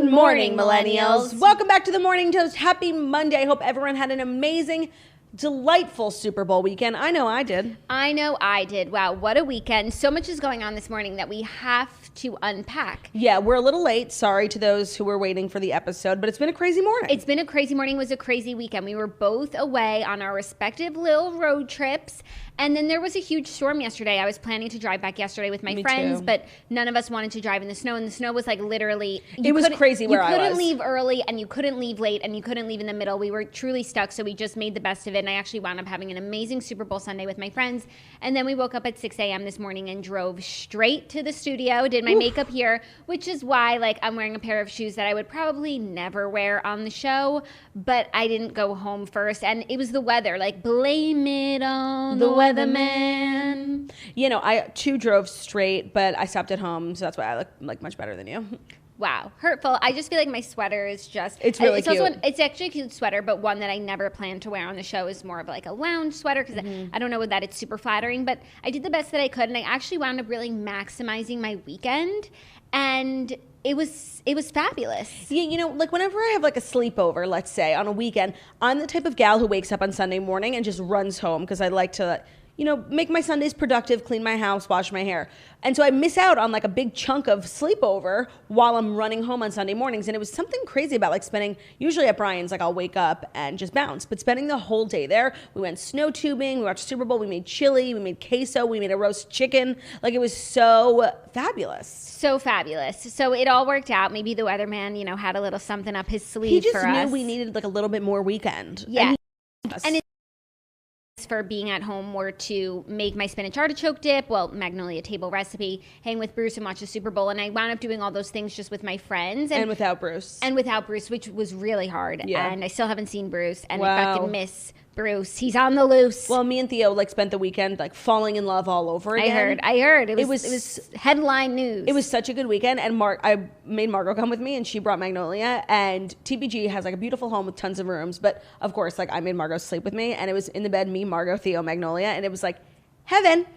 Good morning, millennials. Welcome back to the Morning Toast. Happy Monday. I hope everyone had an amazing, delightful Super Bowl weekend. I know I did. Wow, what a weekend. So much is going on this morning that we have to unpack. Yeah, we're a little late. Sorry to those who were waiting for the episode, but it's been a crazy morning. It's been a crazy morning. It was a crazy weekend. We were both away on our respective little road trips. And then there was a huge storm yesterday. I was planning to drive back yesterday with my friends, but none of us wanted to drive in the snow. And the snow was like literally... It was crazy where I was. You couldn't leave early and you couldn't leave late and you couldn't leave in the middle. We were truly stuck, so we just made the best of it. And I actually wound up having an amazing Super Bowl Sunday with my friends. And then we woke up at 6 a.m. this morning and drove straight to the studio, did my makeup here, which is why I'm wearing a pair of shoes that I would probably never wear on the show. But I didn't go home first. And it was the weather. Blame it on the weatherman. You know, I too drove straight, but I stopped at home, so that's why I look like much better than you. Wow, hurtful. I just feel like my sweater is just... It's really cute. It's actually a cute sweater, but one that I never plan to wear on the show is more of a lounge sweater because I don't know that it's super flattering, but I did the best that I could, and I actually wound up really maximizing my weekend, and it was fabulous. Yeah, you know, whenever I have a sleepover, let's say, on a weekend, I'm the type of gal who wakes up on Sunday morning and just runs home because I like to... make my Sundays productive, clean my house, wash my hair. And so I miss out on a big chunk of sleepover while I'm running home on Sunday mornings. And it was something crazy about spending, usually at Brian's, I'll wake up and just bounce. But spending the whole day there, we went snow tubing, we watched Super Bowl, we made chili, we made queso, we made a roast chicken. It was so fabulous. So fabulous. So it all worked out. Maybe the weatherman, had a little something up his sleeve for us. He just knew we needed a little bit more weekend. Yeah. And for being at home were to make my spinach artichoke dip, Magnolia table recipe, hang with Bruce and watch the Super Bowl. And I wound up doing all those things just with my friends. And without Bruce. And without Bruce, which was really hard. Yeah. And I still haven't seen Bruce. And if I could miss Bruce, he's on the loose. Well, me and Theo spent the weekend falling in love all over again. I heard. It was headline news. It was such a good weekend, and I made Margot come with me, and she brought Magnolia. And TBG has a beautiful home with tons of rooms, but of course, I made Margot sleep with me, and it was in the bed, me, Margot, Theo, Magnolia, and it was heaven.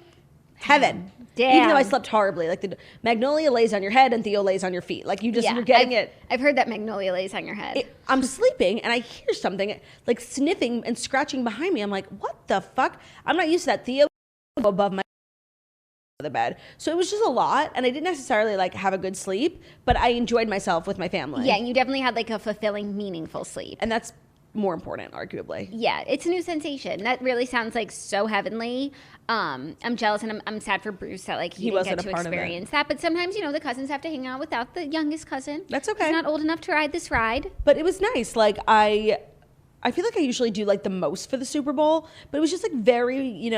Damn. Even though I slept horribly. The Magnolia lays on your head and Theo lays on your feet. You're getting it. I've heard that Magnolia lays on your head. I'm sleeping and I hear something sniffing and scratching behind me. I'm like, what the fuck? I'm not used to that. Theo above my the bed. So it was just a lot, and I didn't necessarily have a good sleep, but I enjoyed myself with my family. Yeah, and you definitely had a fulfilling, meaningful sleep. And that's more important, arguably. Yeah, it's a new sensation. That really sounds so heavenly. I'm jealous, and I'm sad for Bruce that he didn't get to experience that. But sometimes, the cousins have to hang out without the youngest cousin. That's okay. He's not old enough to ride this ride. But it was nice. I feel I usually do the most for the Super Bowl, but it was just very,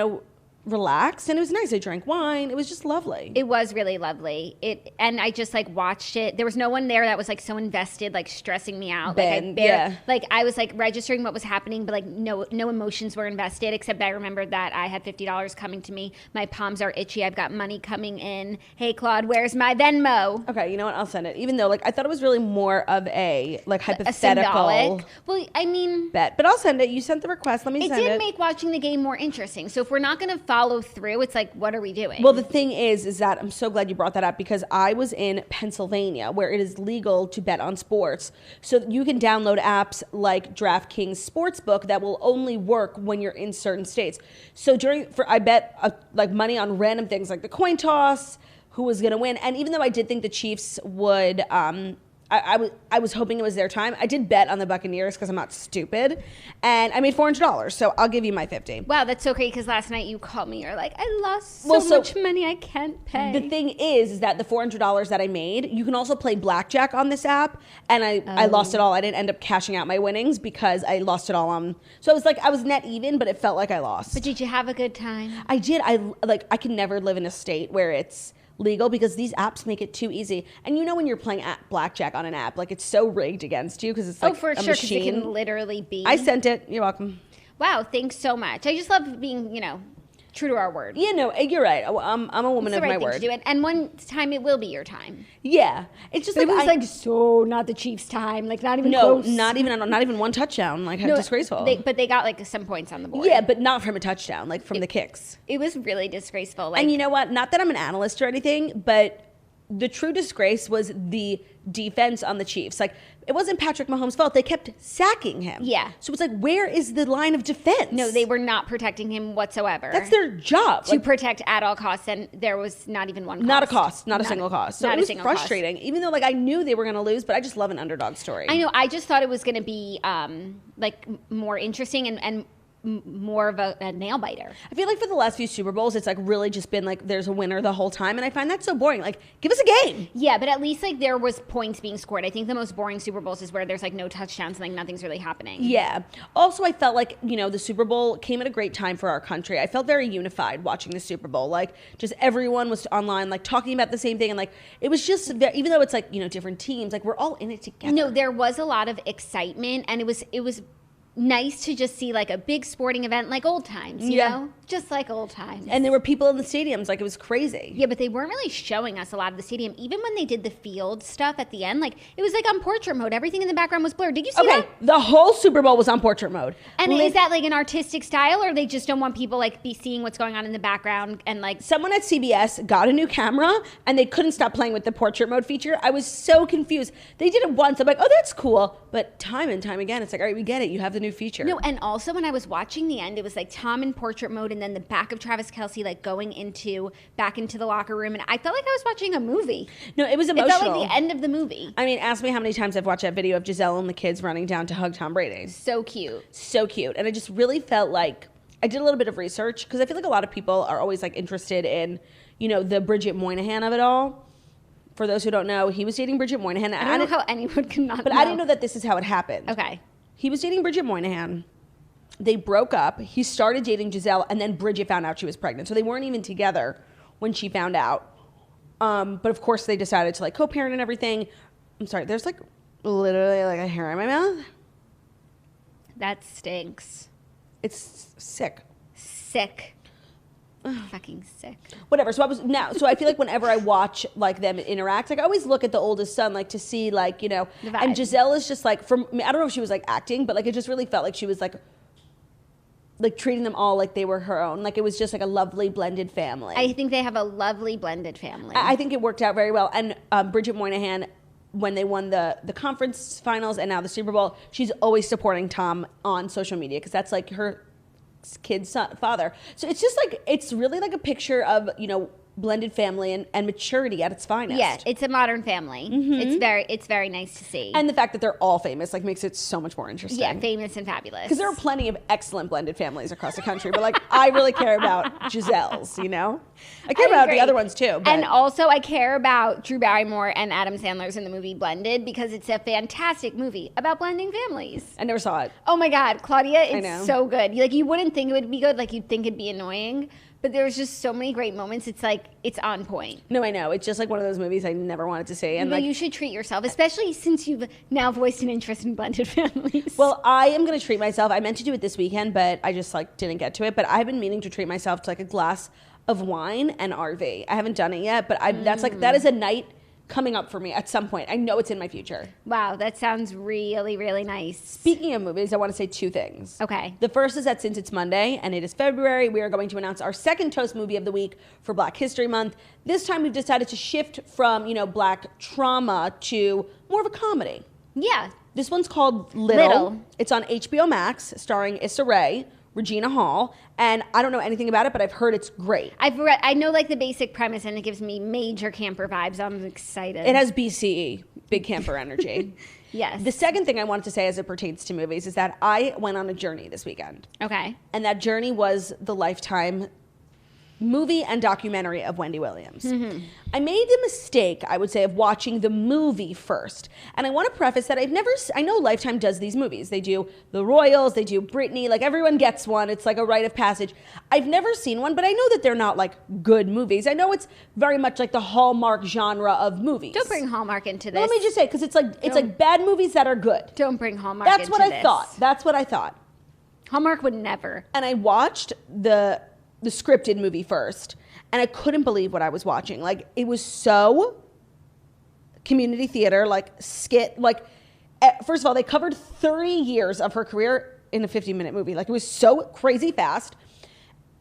relaxed, and it was nice. I drank wine. It was just lovely. It was really lovely. And I just watched it. There was no one there that was so invested, stressing me out. I was registering what was happening, but no emotions were invested, except I remembered that I had $50 coming to me. My palms are itchy. I've got money coming in. Hey, Claude, where's my Venmo? Okay, you know what? I'll send it. Even though I thought it was really more of a hypothetical. A symbolic. Well, I mean, bet. But I'll send it. You sent the request. Let me send it. It did make watching the game more interesting. So if we're not going to follow through, it's what are we doing? Well, the thing is that I'm so glad you brought that up, because I was in Pennsylvania, where it is legal to bet on sports. So you can download apps like DraftKings Sportsbook that will only work when you're in certain states. So I bet money on random things like the coin toss, who was going to win. And even though I did think the Chiefs would, I was hoping it was their time. I did bet on the Buccaneers because I'm not stupid, and I made $400. So I'll give you my $50. Wow, that's so great, because last night you called me. You're like, I lost so much money I can't pay. The thing is that the $400 that I made, you can also play blackjack on this app, and I lost it all. I didn't end up cashing out my winnings because I lost it all on. So it was I was net even, but it felt like I lost. But did you have a good time? I did. I can never live in a state where it's legal, because these apps make it too easy. And when you're playing blackjack on an app, it's so rigged against you, because it's for sure, because it can literally be. I sent it. You're welcome. Wow, thanks so much. I just love being, true to our word. Yeah, no, you're right. I'm a woman of my word. To do it. And one time it will be your time. Yeah, it's just it was so not the Chiefs' time, not even close. not even one touchdown, disgraceful. But they got some points on the board. Yeah, but not from a touchdown, from the kicks. It was really disgraceful. And you know what? Not that I'm an analyst or anything, but the true disgrace was the defense on the Chiefs. Like, it wasn't Patrick Mahomes' fault. They kept sacking him. Yeah. So it's like, where is the line of defense? No, they were not protecting him whatsoever. That's their job. To protect at all costs, and there was not even one cost. Not a cost. Not a single cost. So not it was a single frustrating. cost. Even though, like, I knew they were going to lose, but I just love an underdog story. I know. I just thought it was going to be, like, more interesting and more of a nail biter. I feel like for the last few Super Bowls, it's like really just been like there's a winner the whole time, and I find that so boring. Like, give us a game. Yeah, but at least like there was points being scored. I think the most boring Super Bowls is where there's like no touchdowns and like nothing's really happening. Yeah. Also, I felt like, you know, the Super Bowl came at a great time for our country. I felt very unified watching the Super Bowl. Like, just everyone was online, like talking about the same thing, and like it was just even though it's like, you know, different teams, like we're all in it together. No, there was a lot of excitement, and it was nice to just see like a big sporting event like old times, you know? Just like old times. And there were people in the stadiums, like it was crazy. Yeah, but they weren't really showing us a lot of the stadium. Even when they did the field stuff at the end, like it was like on portrait mode. Everything in the background was blurred. Did you see that? Okay, the whole Super Bowl was on portrait mode. And is that like an artistic style, or they just don't want people like be seeing what's going on in the background and like... Someone at CBS got a new camera and they couldn't stop playing with the portrait mode feature. I was so confused. They did it once. I'm like, oh, that's cool. But time and time again, it's like, all right, we get it. You have the new feature. No, and also when I was watching the end, it was like Tom in portrait mode and then the back of Travis Kelce like going back into the locker room, and I felt like I was watching a movie. No, it was emotional. It felt like the end of the movie. I mean, ask me how many times I've watched that video of Giselle and the kids running down to hug Tom Brady. So cute. So cute. And I just really felt like I did a little bit of research because I feel like a lot of people are always like interested in, you know, the Bridget Moynihan of it all. For those who don't know, he was dating Bridget Moynihan. I don't know how anyone could not But know. I didn't know that this is how it happened. Okay. He was dating Bridget Moynihan. They broke up. He started dating Giselle, and then Bridget found out she was pregnant. So they weren't even together when she found out. But of course, they decided to like co-parent and everything. I'm sorry, there's like literally like a hair in my mouth. That stinks. It's sick. Sick. Fucking sick. Whatever. So I feel like whenever I watch like them interact, like I always look at the oldest son, like to see like, you know, and Giselle is just like, I don't know if she was like acting, but like it just really felt like she was like treating them all like they were her own. Like it was just like a lovely blended family. I think they have a lovely blended family. I think it worked out very well. And Bridget Moynihan, when they won the conference finals and now the Super Bowl, she's always supporting Tom on social media because that's like her kid's father. So it's just like, it's really like a picture of, you know, blended family and maturity at its finest. Yeah, it's a modern family. Mm-hmm. It's very nice to see. And the fact that they're all famous like makes it so much more interesting. Yeah, famous and fabulous. Because there are plenty of excellent blended families across the country, but like I really care about Giselle's, you know? I care about the other ones too. But. And also I care about Drew Barrymore and Adam Sandler's in the movie Blended because it's a fantastic movie about blending families. I never saw it. Oh my God, Claudia, it's so good. Like you wouldn't think it would be good, like you'd think it'd be annoying. But there's just so many great moments. It's like, it's on point. No, I know. It's just like one of those movies I never wanted to see. And but like, you should treat yourself, especially since you've now voiced an interest in blended families. Well, I am going to treat myself. I meant to do it this weekend, but I just like didn't get to it. But I've been meaning to treat myself to like a glass of wine and RV. I haven't done it yet, but that is a night coming up for me at some point. I know it's in my future. Wow, that sounds really, really nice. Speaking of movies, I want to say two things. Okay. The first is that since it's Monday and it is February, we are going to announce our second Toast movie of the week for Black History Month. This time we've decided to shift from, you know, Black trauma to more of a comedy. Yeah. This one's called Little. It's on HBO Max, starring Issa Rae, Regina Hall, and I don't know anything about it, but I've heard it's great. I know like the basic premise, and it gives me major camper vibes. I'm excited. It has BCE, big camper energy. Yes. The second thing I wanted to say as it pertains to movies is that I went on a journey this weekend. Okay. And that journey was the Lifetime movie and documentary of Wendy Williams. Mm-hmm. I made the mistake, I would say, of watching the movie first. And I want to preface that I know Lifetime does these movies. They do The Royals, they do Britney, like everyone gets one. It's like a rite of passage. I've never seen one, but I know that they're not like good movies. I know it's very much like the Hallmark genre of movies. Don't bring Hallmark into this. Let me just say, because it's like bad movies that are good. Don't bring Hallmark into this. That's what I thought. Hallmark would never. And I watched the scripted movie first, and I couldn't believe what I was watching. Like, it was so community theater, like skit, like, first of all, they covered 30 years of her career in a 50-minute movie. Like, it was so crazy fast.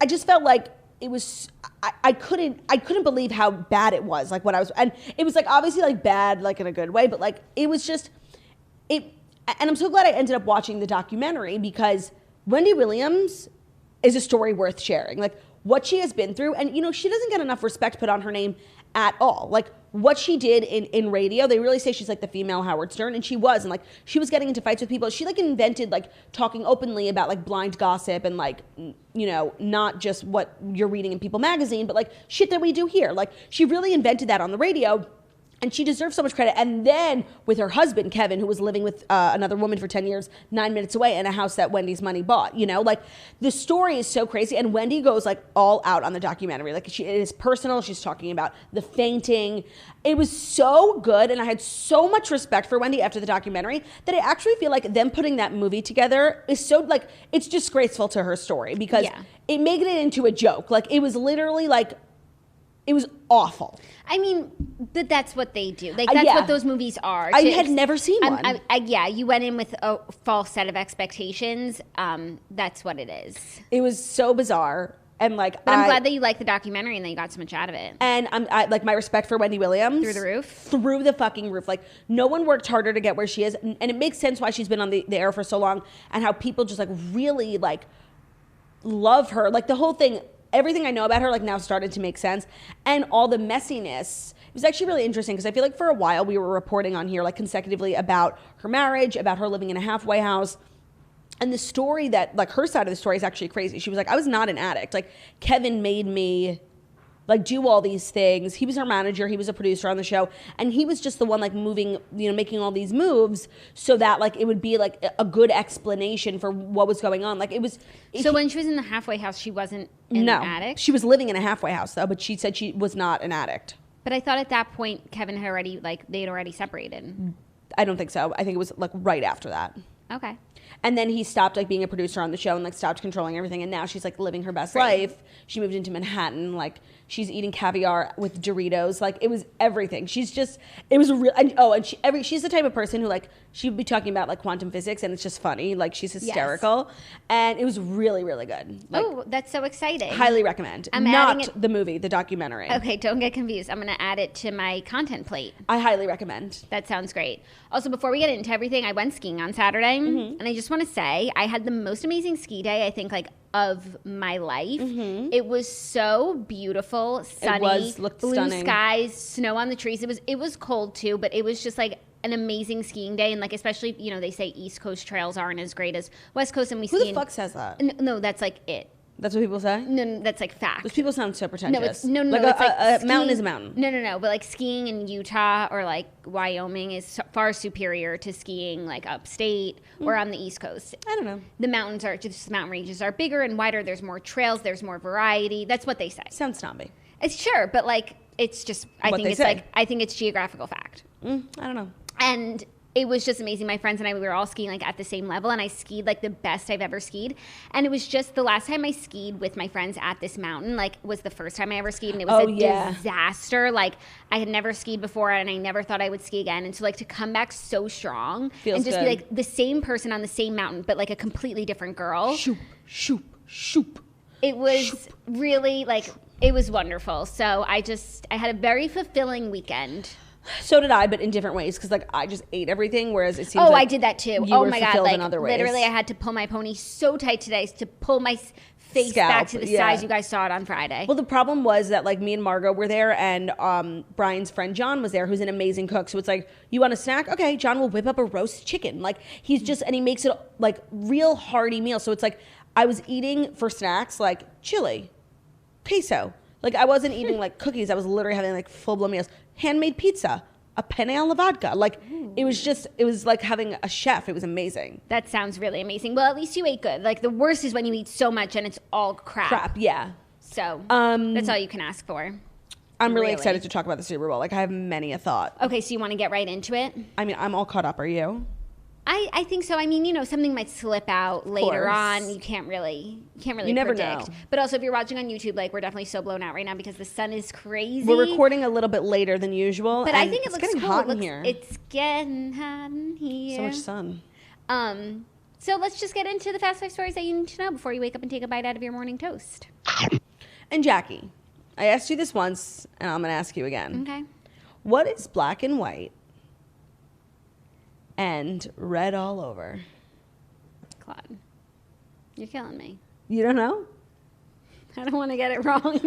I just felt like it was, I couldn't believe how bad it was. Like what I was, and it was like obviously like bad, like in a good way, but like it was just, and I'm so glad I ended up watching the documentary because Wendy Williams is a story worth sharing. Like what she has been through, and she doesn't get enough respect put on her name at all. Like what she did in radio, they really say she's like the female Howard Stern, and she was, and like she was getting into fights with people. She like invented like talking openly about like blind gossip and like not just what you're reading in People magazine, but like shit that we do here. Like she really invented that on the radio. And she deserves so much credit. And then with her husband, Kevin, who was living with another woman for 10 years, 9 minutes away in a house that Wendy's money bought, like the story is so crazy. And Wendy goes like all out on the documentary. Like it is personal. She's talking about the fainting. It was so good. And I had so much respect for Wendy after the documentary that I actually feel like them putting that movie together is so like, it's disgraceful to her story because it made it into a joke. Like it was literally like, it was awful. I mean, that's what they do. Like that's what those movies are. I had never seen one. You went in with a false set of expectations. That's what it is. It was so bizarre, and like. But I'm glad that you liked the documentary and that you got so much out of it. And I like my respect for Wendy Williams through the roof. Through the fucking roof. Like no one worked harder to get where she is, and it makes sense why she's been on the air for so long, and how people just like really like love her. Like the whole thing. Everything I know about her like now started to make sense, and all the messiness. It was actually really interesting because I feel like for a while we were reporting on here like consecutively about her marriage, about her living in a halfway house, and the story that like her side of the story is actually crazy. She was like, I was not an addict. Like Kevin made me like do all these things. He was her manager. He was a producer on the show, and he was just the one like moving, making all these moves so that like it would be like a good explanation for what was going on. Like it was. So when she was in the halfway house, she wasn't an addict? She was living in a halfway house though, but she said she was not an addict. But I thought at that point Kevin had already they had already separated. I don't think so. I think it was like right after that. Okay. And then he stopped like being a producer on the show and like stopped controlling everything. And now she's like living her best life. She moved into Manhattan. Like she's eating caviar with Doritos. Like it was everything. She's just, it was real. And she's the type of person who like, she'd be talking about like quantum physics and it's just funny. Like she's hysterical. Yes. And it was really, really good. Like, that's so exciting. Highly recommend. Not the movie, the documentary. Okay, don't get confused. I'm going to add it to my content plate. I highly recommend. That sounds great. Also, before we get into everything, I went skiing on Saturday, and I just want to say I had the most amazing ski day, I think, like, of my life. It was so beautiful, sunny, looked blue stunning. Skies, snow on the trees. It was cold, too, but it was just, like, an amazing skiing day. And, like, especially, they say East Coast trails aren't as great as West Coast, and we ski. Who the fuck says that? No, that's, like, it. That's what people say? No, that's like fact. Those people sound so pretentious. No, like a mountain is a mountain. No. But like skiing in Utah or like Wyoming is far superior to skiing like upstate or on the East Coast. I don't know. The mountain ranges are bigger and wider. There's more trails. There's more variety. That's what they say. Sounds snobby. It's sure, but like it's just I think it's geographical fact. I don't know. And it was just amazing. My friends and I, we were all skiing like at the same level, and I skied like the best I've ever skied. And it was just the last time I skied with my friends at this mountain, like was the first time I ever skied, and it was a disaster. Like I had never skied before, and I never thought I would ski again. And so like to come back so strong Feels and just good. be like the same person on the same mountain, but like a completely different girl. Shoop. It was really like, it was wonderful. So I had a very fulfilling weekend. So did I, but in different ways, because like I just ate everything, whereas it seems like I did that too. You were my God! fulfilled Like in other ways. literally, I had to pull my pony so tight today to pull my face back to the size you guys saw it on Friday. Well, the problem was that like me and Margot were there, and Brian's friend John was there, who's an amazing cook. So it's like, you want a snack? Okay, John will whip up a roast chicken. Like he's just, and he makes it like real hearty meal. So it's like I was eating for snacks like chili, queso. Like I wasn't eating like cookies. I was literally having like full blown meals, handmade pizza. A penne alla vodka. Like, it was like having a chef. It was amazing. That sounds really amazing. Well, at least you ate good. Like, the worst is when you eat so much and it's all crap. Yeah. So, that's all you can ask for. I'm really excited to talk about the Super Bowl. Like, I have many a thought. Okay, so you want to get right into it? I mean, I'm all caught up. Are you? I think so. I mean, something might slip out later on. You can't really never predict. know. But also, if you're watching on YouTube, like we're definitely so blown out right now because the sun is crazy. We're recording a little bit later than usual, but I think it looks getting cool. hot in here. It's getting hot in here. So much sun. So let's just get into the fast 5 stories that you need to know before you wake up and take a bite out of your morning toast. And Jackie, I asked you this once, and I'm going to ask you again. Okay. What is black and white and red all over? Claude, you're killing me. You don't know? I don't want to get it wrong.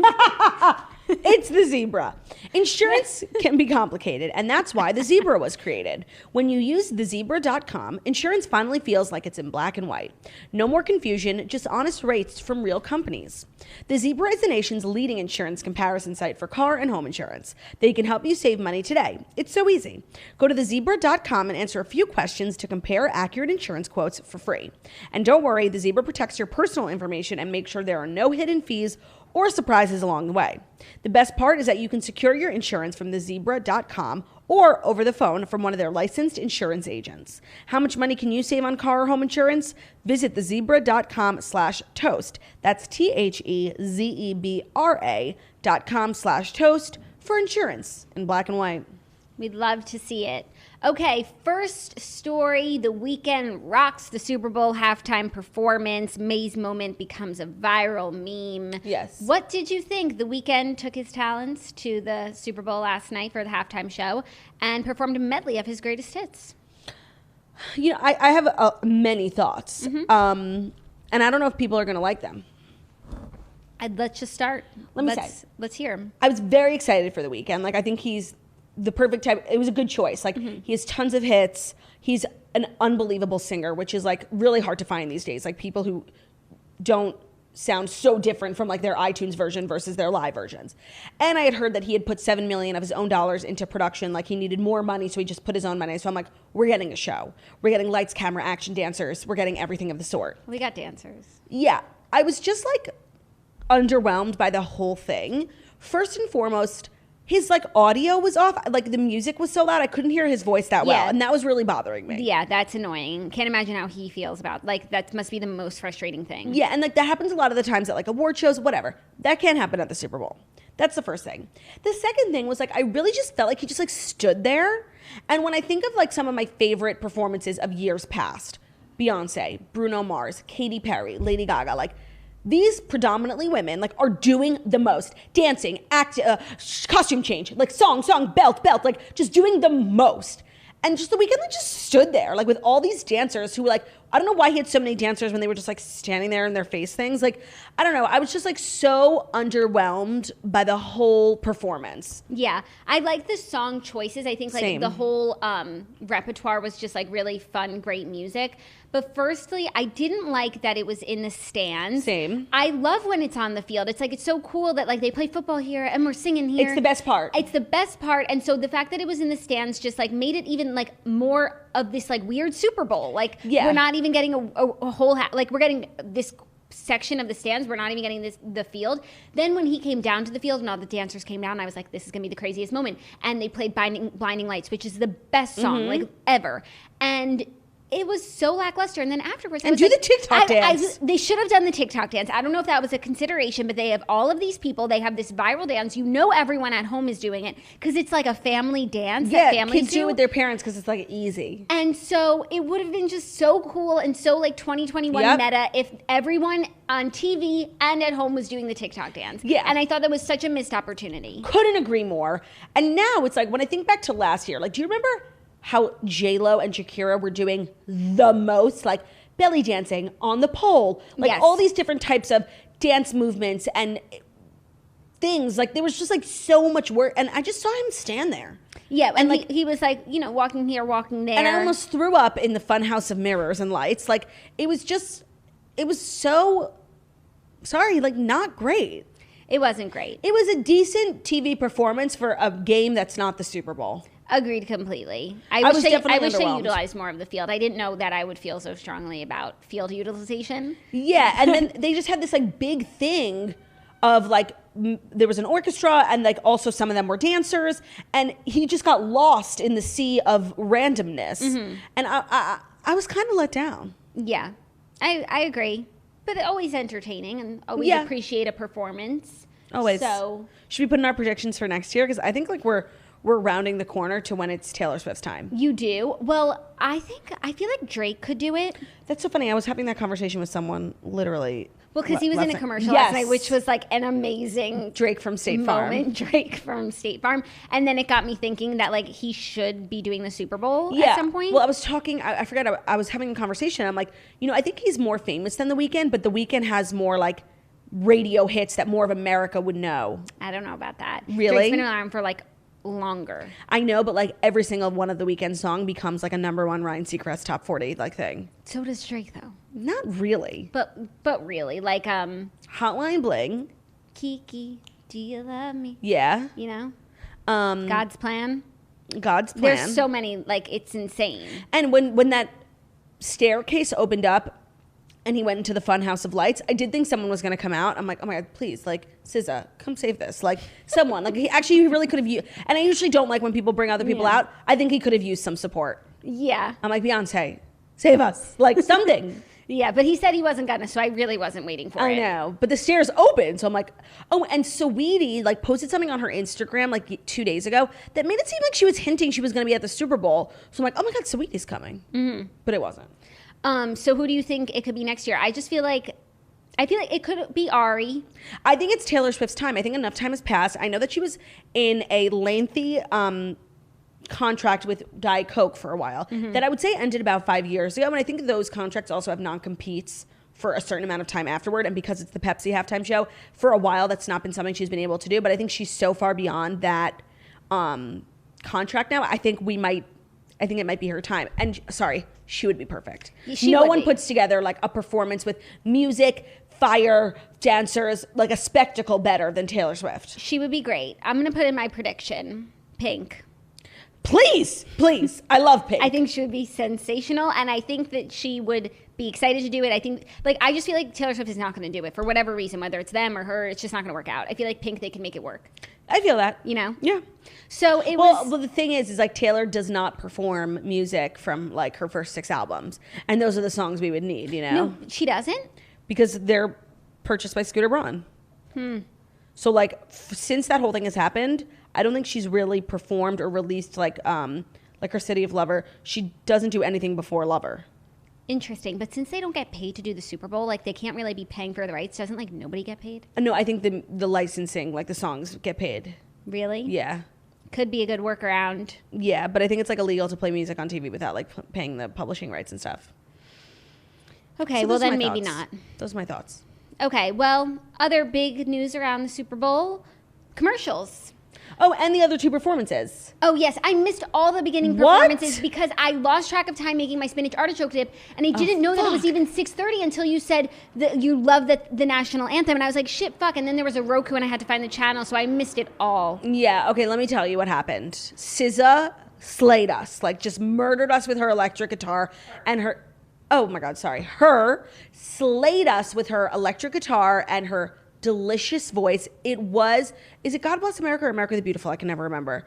It's the zebra. Insurance can be complicated, and that's why the zebra was created. When you use thezebra.com, insurance finally feels like it's in black and white. No more confusion, just honest rates from real companies. The Zebra is the nation's leading insurance comparison site for car and home insurance. They can help you save money today. It's so easy. Go to thezebra.com and answer a few questions to compare accurate insurance quotes for free. And don't worry, the Zebra protects your personal information and makes sure there are no hidden fees or surprises along the way. The best part is that you can secure your insurance from thezebra.com or over the phone from one of their licensed insurance agents. How much money can you save on car or home insurance? Visit thezebra.com/toast. That's THEZEBRA.com/toast for insurance in black and white. We'd love to see it. Okay, first story. The Weeknd rocks the Super Bowl halftime performance. May's moment becomes a viral meme. Yes. What did you think? The Weeknd took his talents to the Super Bowl last night for the halftime show and performed a medley of his greatest hits. You know, I have many thoughts. And I don't know if people are going to like them. Let's just start. Let's hear him. I was very excited for the Weeknd. Like, I think he's the perfect type. It was a good choice. Like, he has tons of hits. He's an unbelievable singer, which is like really hard to find these days. Like, people who don't sound so different from like their iTunes version versus their live versions. And I had heard that he had put $7 million of his own dollars into production. Like, he needed more money, so he just put his own money. So I'm like, we're getting a show. We're getting lights, camera, action, dancers. We're getting everything of the sort. We got dancers. Yeah. I was just like underwhelmed by the whole thing. First and foremost, his like audio was off. Like, the music was so loud I couldn't hear his voice that well, and that was really bothering me. Yeah, that's annoying. Can't imagine how he feels about, like, that must be the most frustrating thing. Yeah, and like that happens a lot of the times at like award shows, whatever. That can't happen at the Super Bowl. That's the first thing. The second thing was like I really just felt like he just like stood there. And when I think of like some of my favorite performances of years past, Beyonce, Bruno Mars, Katy Perry, Lady Gaga, like, these predominantly women like are doing the most, dancing, costume change, like song, belt, like just doing the most. And just the Weeknd like just stood there like with all these dancers who were like, I don't know why he had so many dancers when they were just like standing there in their face things. Like, I don't know. I was just like so underwhelmed by the whole performance. Yeah. I like the song choices. I think like Same. the whole repertoire was just like really fun, great music. But firstly, I didn't like that it was in the stands. Same. I love when it's on the field. It's like, it's so cool that like they play football here and we're singing here. It's the best part. It's the best part. And so the fact that it was in the stands just like made it even like more of this like weird Super Bowl. Like, we're not even getting a whole, like we're getting this section of the stands. We're not even getting the field. Then when he came down to the field and all the dancers came down, I was like, this is going to be the craziest moment. And they played Blinding Lights, which is the best song like ever. And it was so lackluster. And then afterwards, and do the TikTok dance. They should have done the TikTok dance. I don't know if that was a consideration, but they have all of these people. They have this viral dance. You know, everyone at home is doing it because it's like a family dance. Yeah, that families kids do it with their parents because it's like easy. And so it would have been just so cool and so like 2021 meta if everyone on TV and at home was doing the TikTok dance. Yeah. And I thought that was such a missed opportunity. Couldn't agree more. And now it's like when I think back to last year, like, do you remember how J-Lo and Shakira were doing the most, like belly dancing on the pole, like all these different types of dance movements and things. Like, there was just like so much work, and I just saw him stand there. Yeah, and like he was like, you know, walking here, walking there. And I almost threw up in the funhouse of mirrors and lights. Like, it was so, sorry, like not great. It wasn't great. It was a decent TV performance for a game that's not the Super Bowl. Agreed completely. I wish they utilized more of the field. I didn't know that I would feel so strongly about field utilization. Yeah, and then they just had this like big thing of like there was an orchestra and like also some of them were dancers, and he just got lost in the sea of randomness. And I was kind of let down. Yeah, I agree. But always entertaining and always appreciate a performance. Always. So should we put in our predictions for next year? Because I think like we're rounding the corner to when it's Taylor Swift's time. You do? Well, I feel like Drake could do it. That's so funny. I was having that conversation with someone literally Well, because he was in a commercial last night, which was like an amazing Drake from State Farm. Drake from State Farm. And then it got me thinking that like he should be doing the Super Bowl at some point. Well, I was talking, I forgot, I was having a conversation. I'm like, I think he's more famous than The Weeknd, but The Weeknd has more like radio hits that more of America would know. I don't know about that. Really? Drake's been around for like longer. I know, but like every single one of The Weeknd song becomes like a #1 Ryan Seacrest top 40 like thing. So does Drake though. Not really. But really, like Hotline Bling. Kiki, do you love me? Yeah. God's Plan. God's Plan. There's so many, like it's insane. And when that staircase opened up and he went into the fun house of lights, I did think someone was going to come out. I'm like, oh my God, please, like, SZA, come save this. Like, someone. Like, he really could have used, and I usually don't like when people bring other people out. I think he could have used some support. Yeah. I'm like, Beyonce, save us. Like, something. Yeah, but he said he wasn't gonna, so I really wasn't waiting for it. I know, but the stairs opened, so I'm like, oh, and Saweetie, like, posted something on her Instagram, like, 2 days ago that made it seem like she was hinting she was going to be at the Super Bowl. So I'm like, oh my God, Saweetie's coming. Mm-hmm. But it wasn't. So who do you think it could be next year? I feel like it could be Ari. I think it's Taylor Swift's time. I think enough time has passed. I know that she was in a lengthy contract with Diet Coke for a while that I would say ended about 5 years ago. And I think those contracts also have non-competes for a certain amount of time afterward. And because it's the Pepsi halftime show, for a while that's not been something she's been able to do. But I think she's so far beyond that contract now. I think it might be her time. And sorry, she would be perfect. No one puts together like a performance with music, fire, dancers, like a spectacle better than Taylor Swift. She would be great. I'm going to put in my prediction. Pink. Please. I love Pink. I think she would be sensational, and I think that she would be excited to do it. I just feel like Taylor Swift is not going to do it for whatever reason, whether it's them or her. It's just not going to work out. I feel like Pink, they can make it work. I feel that. Yeah. So well, the thing is like Taylor does not perform music from like her first 6 albums. And those are the songs we would need, No, she doesn't? Because they're purchased by Scooter Braun. So like since that whole thing has happened, I don't think she's really performed or released like her City of Lover. She doesn't do anything before Lover. Interesting. But since they don't get paid to do the Super Bowl, like they can't really be paying for the rights. Doesn't like nobody get paid? No, I think the licensing, like the songs get paid. Really? Yeah. Could be a good workaround. Yeah, but I think it's like illegal to play music on TV without like paying the publishing rights and stuff. Okay, so well then maybe not. Those are my thoughts. Okay, well, other big news around the Super Bowl, commercials. Oh, and the other 2 performances. Oh, yes. I missed all the beginning performances because I lost track of time making my spinach artichoke dip, and I didn't know that it was even 6:30 until you said that you love the national anthem, and I was like, shit, fuck, and then there was a Roku, and I had to find the channel, so I missed it all. Yeah, okay, let me tell you what happened. SZA slayed us, like just murdered us with her electric guitar, and her slayed us with her electric guitar and her delicious voice. Is it God Bless America or America the Beautiful? I can never remember.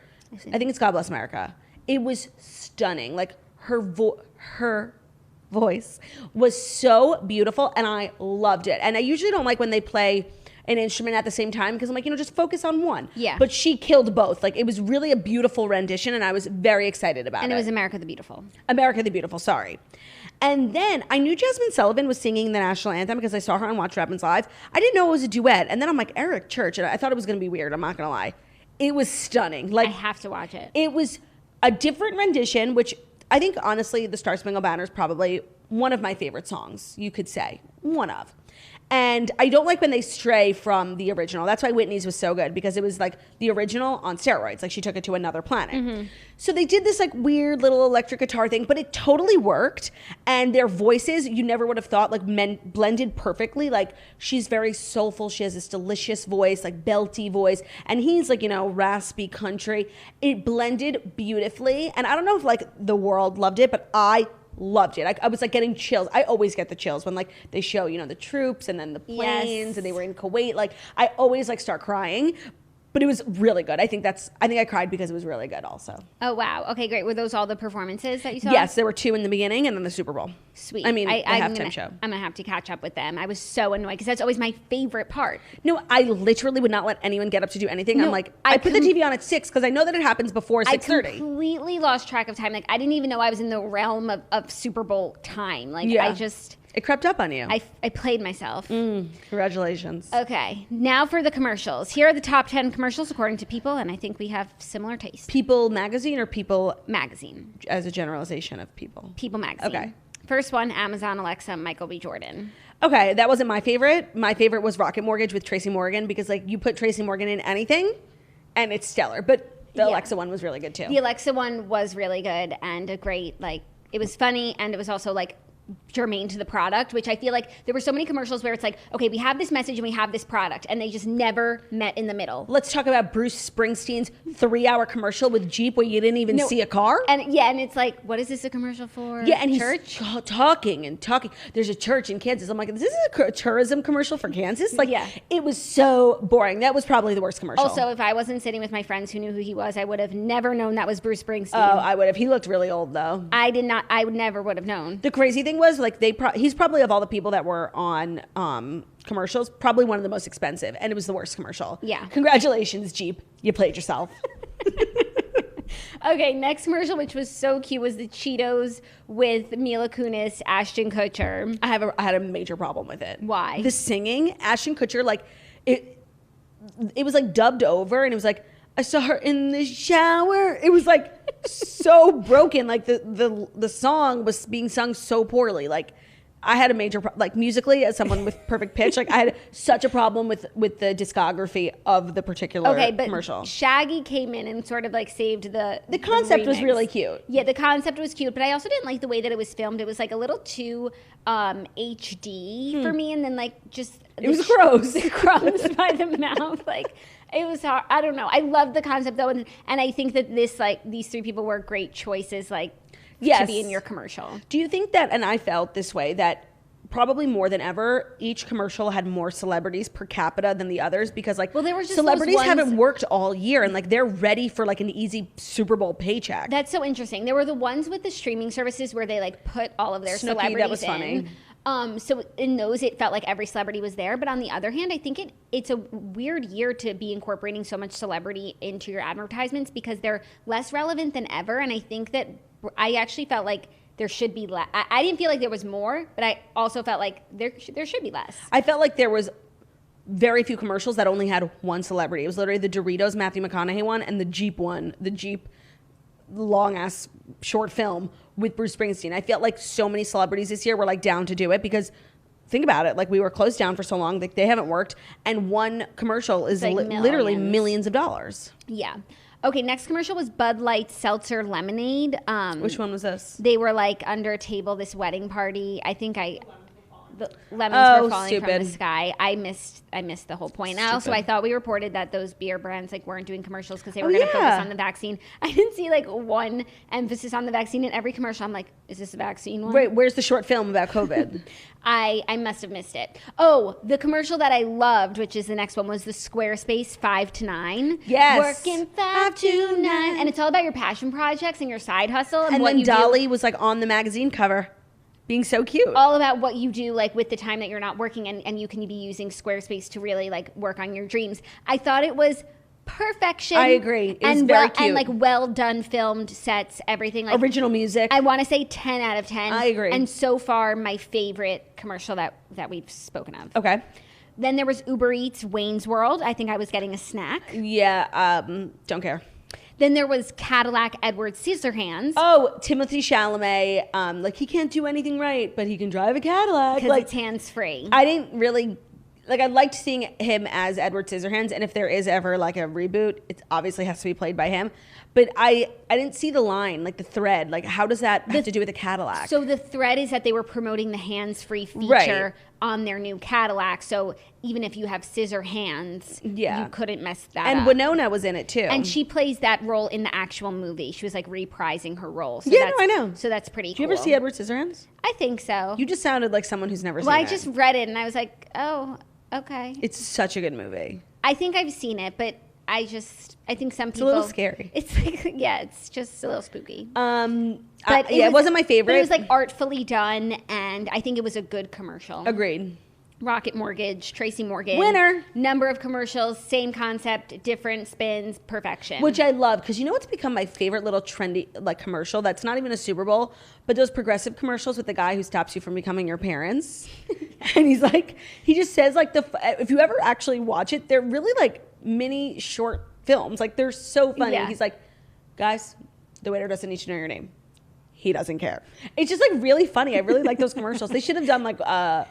I think it's God Bless America. It was stunning. Like her voice was so beautiful and I loved it. And I usually don't like when they play an instrument at the same time because I'm like, just focus on one. Yeah. But she killed both. Like it was really a beautiful rendition and I was very excited about it. And it was America the Beautiful. America the Beautiful, sorry. And then I knew Jasmine Sullivan was singing the national anthem because I saw her on Watch What Happens Live. I didn't know it was a duet. And then I'm like, Eric Church. And I thought it was going to be weird. I'm not going to lie. It was stunning. Like I have to watch it. It was a different rendition, which I think, honestly, The Star Spangled Banner is probably one of my favorite songs, you could say. One of. And I don't like when they stray from the original. That's why Whitney's was so good, because it was like the original on steroids. Like she took it to another planet. Mm-hmm. So they did this like weird little electric guitar thing, but it totally worked. And their voices, you never would have thought, like blended perfectly. Like she's very soulful. She has this delicious voice, like belty voice. And he's like, raspy country. It blended beautifully. And I don't know if like the world loved it, but I loved it. I was like getting chills. I always get the chills when like they show, the troops and then the planes and they were in Kuwait. Like I always like start crying. But it was really good. I think I cried because it was really good also. Oh, wow. Okay, great. Were those all the performances that you saw? Yes, there were 2 in the beginning and then the Super Bowl. Sweet. I mean, the halftime show. I'm going to have to catch up with them. I was so annoyed because that's always my favorite part. No, I literally would not let anyone get up to do anything. No, I'm like, I put the TV on at 6 because I know that it happens before 6:30. I completely lost track of time. Like, I didn't even know I was in the realm of Super Bowl time. Like, yeah. I just... It crept up on you. I played myself. Congratulations. Okay, now for the commercials. Here are the top 10 commercials according to People, and I think we have similar taste. People Magazine or People Magazine. as a generalization of People? People Magazine. Okay. First one, Amazon Alexa, Michael B. Jordan. Okay, that wasn't my favorite. My favorite was Rocket Mortgage with Tracy Morgan because like you put Tracy Morgan in anything and it's stellar. But the Alexa one was really good too. The Alexa one was really good and a great, like, it was funny and it was also like germane to the product, which I feel like there were so many commercials where it's like, okay, we have this message and we have this product, and they just never met in the middle. Let's talk about Bruce Springsteen's 3-hour commercial with Jeep where you didn't even see a car. And it's like, what is this a commercial for? Yeah, and church? he's talking and talking. There's a church in Kansas. I'm like, this is a tourism commercial for Kansas? Like, it was so boring. That was probably the worst commercial. Also, if I wasn't sitting with my friends who knew who he was, I would have never known that was Bruce Springsteen. Oh, I would have. He looked really old, though. I did not. I never would have known. The crazy thing was, like, he's probably, of all the people that were on commercials, probably one of the most expensive, and it was the worst commercial. Yeah. Congratulations, Jeep. You played yourself. Okay, next commercial, which was so cute, was the Cheetos with Mila Kunis, Ashton Kutcher. I had a major problem with it. Why? The singing, Ashton Kutcher, like, it was, like, dubbed over, and it was like, I saw her in the shower. It was, like, so broken. Like, the song was being sung so poorly. Like, I had a major like musically, as someone with perfect pitch, like I had such a problem with the discography of the particular commercial. Shaggy came in and sort of like saved the concept was really cute. Yeah, the concept was cute, but I also didn't like the way that it was filmed. It was like a little too HD for me, and then like just it was gross. The crumbs by the mouth, like. It was hard. I don't know. I love the concept though, and I think that these three people were great choices, like to be in your commercial. Do you think that? And I felt this way that probably more than ever, each commercial had more celebrities per capita than the others because like there was just celebrities haven't worked all year and like they're ready for like an easy Super Bowl paycheck. That's so interesting. There were the ones with the streaming services where they like put all of their Snooki, celebrities that was in. funny. So in those, it felt like every celebrity was there. But on the other hand, I think it's a weird year to be incorporating so much celebrity into your advertisements because they're less relevant than ever. And I think that I actually felt like there should be less. I didn't feel like there was more, but I also felt like there should be less. I felt like there was very few commercials that only had one celebrity. It was literally the Doritos Matthew McConaughey one and the Jeep one, the Jeep long-ass short film with Bruce Springsteen. I felt like so many celebrities this year were like down to do it because think about it, like we were closed down for so long, like they haven't worked, and one commercial is like literally millions of dollars. Yeah. Okay, next commercial was Bud Light Seltzer Lemonade. Which one was this? They were like under a table, this wedding party. I think the lemons were falling from the sky. I missed the whole point. Also, I thought we reported that those beer brands like weren't doing commercials because they were going to focus on the vaccine. I didn't see like one emphasis on the vaccine in every commercial. I'm like, is this a vaccine one? Wait, where's the short film about COVID? I must have missed it. Oh, the commercial that I loved, which is the next one, was the Squarespace 5 to 9. Yes. Working 5 to 9. And it's all about your passion projects and your side hustle. And then Dolly was like on the magazine cover. Being so cute. All about what you do like with the time that you're not working and you can be using Squarespace to really like work on your dreams. I thought it was perfection. I agree. It was very cute. And like well done filmed sets, everything. Like original music. I want to say 10 out of 10. I agree. And so far my favorite commercial that we've spoken of. Okay. Then there was Uber Eats Wayne's World. I think I was getting a snack. Yeah, don't care. Then there was Cadillac Edward Scissorhands. Oh, Timothy Chalamet. Like he can't do anything right, but he can drive a Cadillac. Because like, it's hands-free. I didn't really... Like, I liked seeing him as Edward Scissorhands, and if there is ever, like, a reboot, it obviously has to be played by him. But I didn't see the line, like, the thread. Like, how does that have to do with a Cadillac? So the thread is that they were promoting the hands-free feature on their new Cadillac. So even if you have scissor hands, you couldn't mess that up. And Winona was in it, too. And she plays that role in the actual movie. She was, like, reprising her role. So yeah, no, I know. So that's pretty cool. Did you ever see Edward Scissorhands? I think so. You just sounded like someone who's never seen it. Well, I just read it, and I was like, oh... Okay. It's such a good movie. I think I've seen it, but I think some people... It's a little scary. It's like, yeah, it's just a little spooky. But it wasn't my favorite. But it was like artfully done, and I think it was a good commercial. Agreed. Rocket Mortgage, Tracy Morgan. Winner. Number of commercials, same concept, different spins, perfection. Which I love, because you know what's become my favorite little trendy like commercial that's not even a Super Bowl, but those progressive commercials with the guy who stops you from becoming your parents. And he's like, he just says like if you ever actually watch it, they're really like mini short films. Like they're so funny. Yeah. He's like, guys, the waiter doesn't need to know your name. He doesn't care. It's just like really funny. I really like those commercials. They should have done like a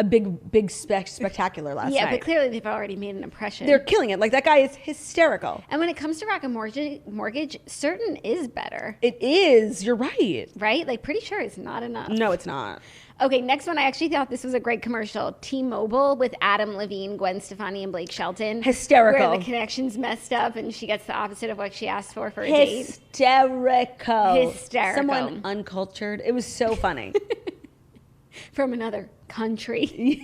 big spectacular last night. Yeah, but clearly they've already made an impression. They're killing it. Like that guy is hysterical. And when it comes to Rocket Mortgage, certain is better. It is. You're right. Right? Like pretty sure it's not enough. No, it's not. Okay, next one. I actually thought this was a great commercial. T-Mobile with Adam Levine, Gwen Stefani, and Blake Shelton. Hysterical. Where the connection's messed up and she gets the opposite of what she asked for a date. Hysterical. Hysterical. Someone uncultured. It was so funny. From another country.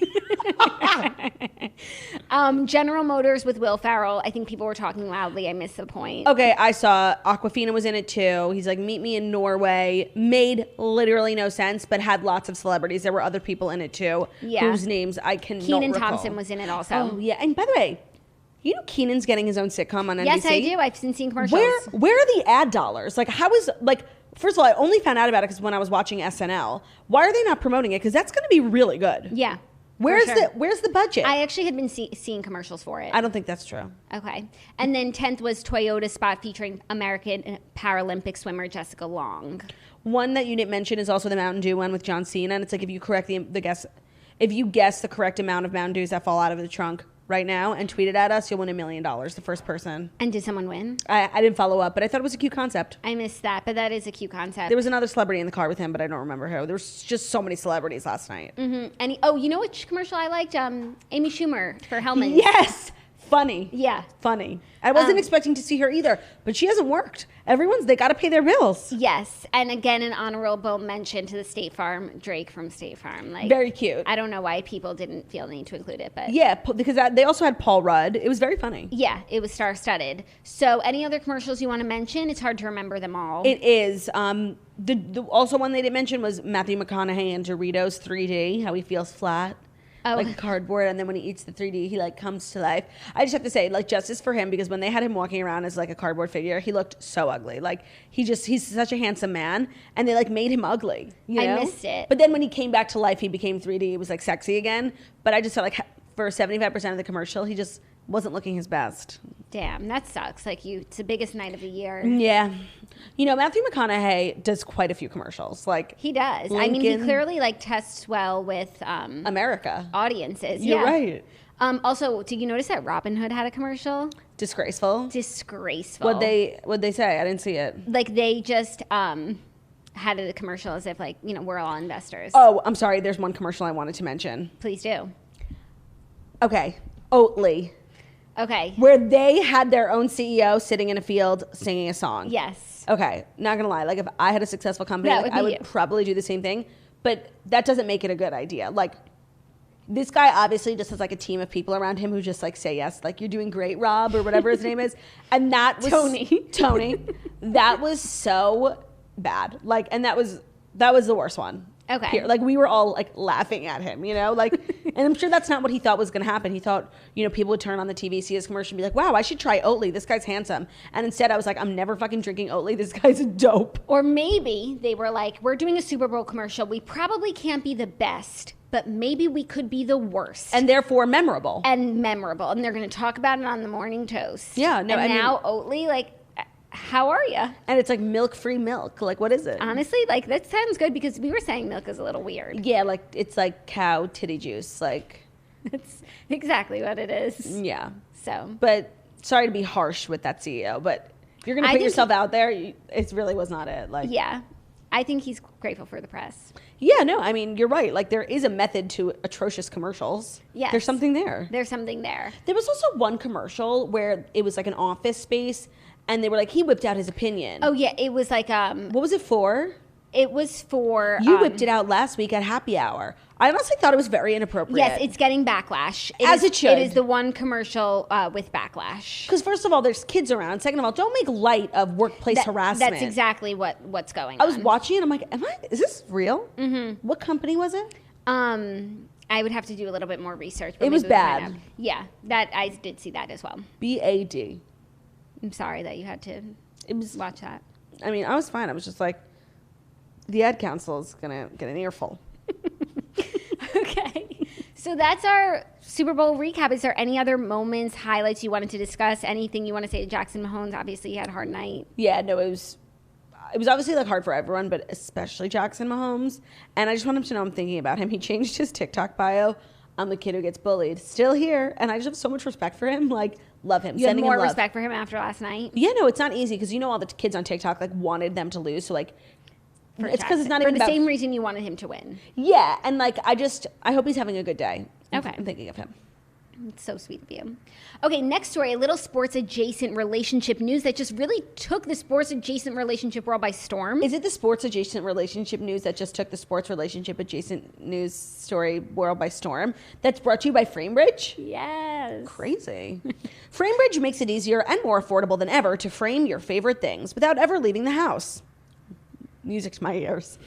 General Motors with Will Ferrell. I think people were talking loudly. I missed the point. Okay, I saw Aquafina was in it too. He's like, meet me in Norway. Made literally no sense, but had lots of celebrities. There were other people in it too. Yeah. Whose names I cannot Keenan recall. Thompson was in it also. Oh, yeah. And by the way, you know Keenan's getting his own sitcom on NBC? Yes, I do. I've seen commercials. Where are the ad dollars? Like, how is, like, first of all, I only found out about it because when I was watching SNL. Why are they not promoting it? Because that's going to be really good. Yeah. Where's sure. Where's the budget? I actually had been seeing commercials for it. I don't think that's true. Okay. And then 10th was Toyota spot featuring American Paralympic swimmer Jessica Long. One that you didn't mention is also the Mountain Dew one with John Cena. And it's like if you correct the guess, if you guess the correct amount of Mountain Dews that fall out of the trunk right now and tweet it at us, you'll win $1 million. The first person. And did someone win? I didn't follow up, but I thought it was a cute concept. I missed that, but that is a cute concept. There was another celebrity in the car with him, but I don't remember who. There was just so many celebrities last night. Mm-hmm. And you know which commercial I liked? Amy Schumer for Hellman's. Yes. Funny. Yeah. Funny. I wasn't expecting to see her either, but she hasn't worked. They got to pay their bills. Yes. And again, an honorable mention to the State Farm, Drake from State Farm. Like, very cute. I don't know why people didn't feel the need to include it, but. Yeah, because they also had Paul Rudd. It was very funny. Yeah, it was star-studded. So any other commercials you want to mention? It's hard to remember them all. It is. The also one they didn't mention was Matthew McConaughey and Doritos 3D, how he feels flat. Oh. Like cardboard, and then when he eats the 3D, he like comes to life. I just have to say, like, justice for him, because when they had him walking around as like a cardboard figure, he looked so ugly. Like he's such a handsome man, and they like made him ugly. You know? I missed it. But then when he came back to life, he became 3D. He was like sexy again. But I just felt like for 75% of the commercial, he just wasn't looking his best. Damn, that sucks. Like it's the biggest night of the year. Yeah. You know, Matthew McConaughey does quite a few commercials. Like he does. Lincoln, I mean, he clearly like tests well with America audiences. You're yeah. right. Also, did you notice that Robin Hood had a commercial? Disgraceful. Disgraceful. What'd they say? I didn't see it. Like they just had a commercial as if like, you know, we're all investors. Oh, I'm sorry. There's one commercial I wanted to mention. Please do. Okay. Oatly. Okay. Where they had their own CEO sitting in a field singing a song. Yes. Okay. Not going to lie. Like if I had a successful company, That like, would be I would you. probably do the same thing. But that doesn't make it a good idea. Like this guy obviously just has like a team of people around him who just like say yes. Like you're doing great, Rob, or whatever his name is. And that was Tony. That was so bad. Like, and that was the worst one. Okay. Here. Like we were all like laughing at him, you know, like, and I'm sure that's not what he thought was going to happen. He thought, you know, people would turn on the TV, see his commercial and be like, wow, I should try Oatly. This guy's handsome. And instead I was like, I'm never fucking drinking Oatly. This guy's dope. Or maybe they were like, we're doing a Super Bowl commercial. We probably can't be the best, but maybe we could be the worst. And therefore memorable. And they're going to talk about it on the morning toast. Yeah. No, and now Oatly, like, how are you? And it's like milk-free milk. Like, what is it? Honestly, like, that sounds good because we were saying milk is a little weird. Yeah, like, it's like cow titty juice. Like, that's exactly what it is. Yeah. So. But sorry to be harsh with that CEO, but if you're going to put yourself out there, it really was not it. Like, yeah. I think he's grateful for the press. Yeah, no, I mean, you're right. Like, there is a method to atrocious commercials. Yes. There's something there. There's something there. There was also one commercial where it was like an office space, and they were like, he whipped out his opinion. Oh, yeah. It was like... What was it for? It was for... You whipped it out last week at Happy Hour. I honestly thought it was very inappropriate. Yes, it's getting backlash. It should. It is the one commercial with backlash. Because first of all, there's kids around. Second of all, don't make light of workplace harassment. That's exactly what's going on. I was watching it. I'm like, is this real? Mm-hmm. What company was it? I would have to do a little bit more research. But It was maybe we can bad. find out. Yeah, that I did see that as well. BAD. I'm sorry that you had to watch that. I mean, I was fine. I was just like, the ad council is going to get an earful. Okay. So that's our Super Bowl recap. Is there any other moments, highlights you wanted to discuss? Anything you want to say to Jackson Mahomes? Obviously, he had a hard night. Yeah, no, it was obviously like hard for everyone, but especially Jackson Mahomes. And I just want him to know I'm thinking about him. He changed his TikTok bio. I'm the kid who gets bullied. Still here. And I just have so much respect for him. Like, love him. You have Sending more him love. respect for him after last night? Yeah, no, it's not easy because you know all the kids on TikTok like wanted them to lose. So like, For it's because it's not for even the about, same reason you wanted him to win. Yeah, and like I hope he's having a good day. Okay. I'm thinking of him. It's so sweet of you. Okay, next story, a little sports adjacent relationship news that just really took the sports adjacent relationship world by storm. Is it the sports adjacent relationship news that just took the sports relationship adjacent news story world by storm? That's brought to you by Framebridge? Yes. Crazy. Framebridge makes it easier and more affordable than ever to frame your favorite things without ever leaving the house. Music to my ears.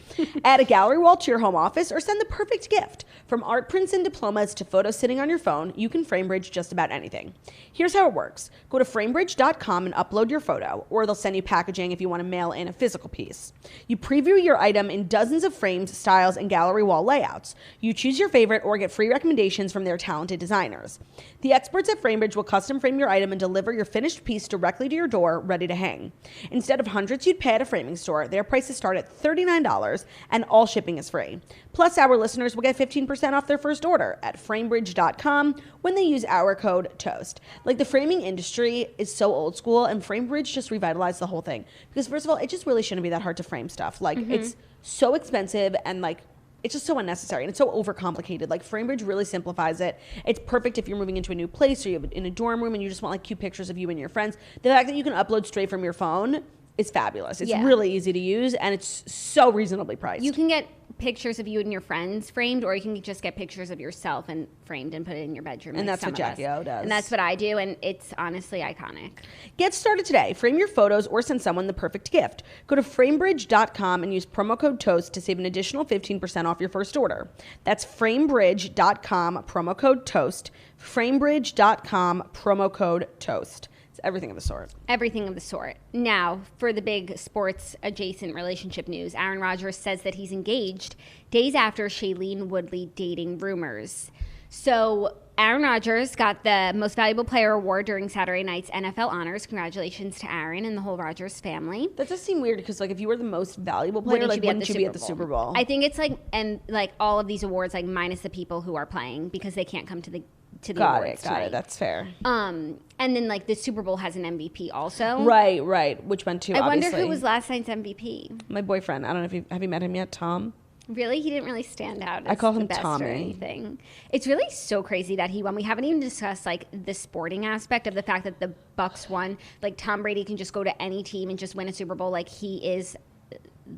Add a gallery wall to your home office or send the perfect gift. From art prints and diplomas to photos sitting on your phone, you can Framebridge just about anything. Here's how it works. Go to framebridge.com and upload your photo, or they'll send you packaging if you want to mail in a physical piece. You preview your item in dozens of frames, styles, and gallery wall layouts. You choose your favorite or get free recommendations from their talented designers. The experts at Framebridge will custom frame your item and deliver your finished piece directly to your door, ready to hang. Instead of hundreds you'd pay at a framing store, their prices start at $39 and all shipping is free. Plus, our listeners will get 15% off their first order at framebridge.com when they use our code TOAST. Like, the framing industry is so old school, and Framebridge just revitalized the whole thing. Because first of all, it just really shouldn't be that hard to frame stuff. Like, it's so expensive and like, it's just so unnecessary and it's so overcomplicated. Like, Framebridge really simplifies it. It's perfect if you're moving into a new place or you're in a dorm room and you just want like cute pictures of you and your friends. The fact that you can upload straight from your phone is fabulous. It's really easy to use and it's so reasonably priced. You can get pictures of you and your friends framed, or you can just get pictures of yourself and framed and put it in your bedroom. And that's what Jackie O does. And that's what I do, and it's honestly iconic. Get started today. Frame your photos or send someone the perfect gift. Go to framebridge.com and use promo code TOAST to save an additional 15% off your first order. That's framebridge.com, promo code TOAST. Framebridge.com, promo code TOAST. It's everything of the sort. Everything of the sort. Now, for the big sports adjacent relationship news, Aaron Rodgers says that he's engaged days after Shailene Woodley dating rumors. So Aaron Rodgers got the Most Valuable Player award during Saturday night's NFL honors. Congratulations to Aaron and the whole Rodgers family. That does seem weird because, like, if you were the most valuable player, wouldn't you be at the Super Bowl? I think it's like, and like all of these awards, like minus the people who are playing because they can't come to the awards Got it. That's fair. And then like the Super Bowl has an MVP also. Right. Which one too? I obviously. wonder who was last night's MVP. My boyfriend. I don't know if have you met him yet, Tom? Really? He didn't really stand out as I call the him best Tommy. or anything. It's really so crazy that he won. We haven't even discussed like the sporting aspect of the fact that the Bucks won. Like, Tom Brady can just go to any team and just win a Super Bowl. Like, he is